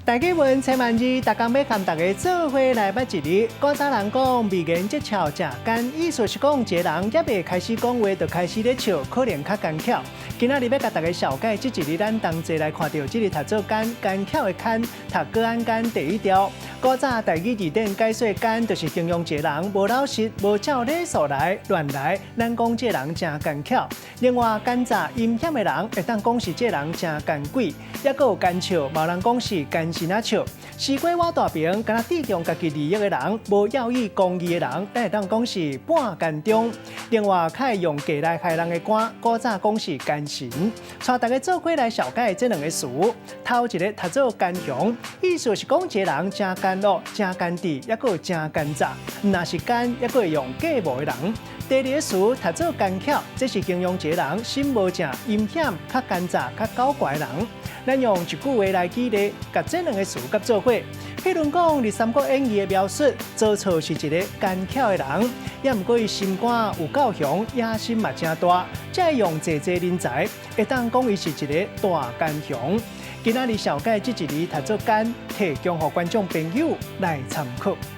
大家问千万字，大家要和大家做伙来捌一日。古早人讲，未言即巧食干，意思是讲，一个人还未开始讲话，就开始咧笑，可能较干巧。今仔日要甲大家小解，即一日咱同齐来看到即日读做干巧的干，读个案干第一条。古早台语字典解说干，就是形容一个人无老实、无照礼数来乱来，咱讲这人真干巧。另外，奸诈阴险的人，会当讲是这人真干鬼，也佫有干笑，嘛有人讲是干心啊笑。西瓜挖大饼，敢若注重家己利益的人，无要义公义的人，咱会当讲是半干中。另外，较会用计来害人的官，古早讲是奸臣。带大家做伙来小解这两个词。头一个读做奸雄，意思是讲一个人真奸恶、真奸诈，也佫真奸诈。若是奸，也佫会用假冒的人。第二个词读做奸巧，这是形容一个人心无正、阴险、较奸诈、较狡猾的人。咱用一句话来举例，甲这两个词甲做伙。譬如讲，《三国演义》的描述，周操是一个奸巧的人，也毋过伊心肝有够雄，野心嘛真大，才会用济人才，会当讲伊是一个大奸雄。今仔日小解这一日读做奸，提供予观众朋友来参考。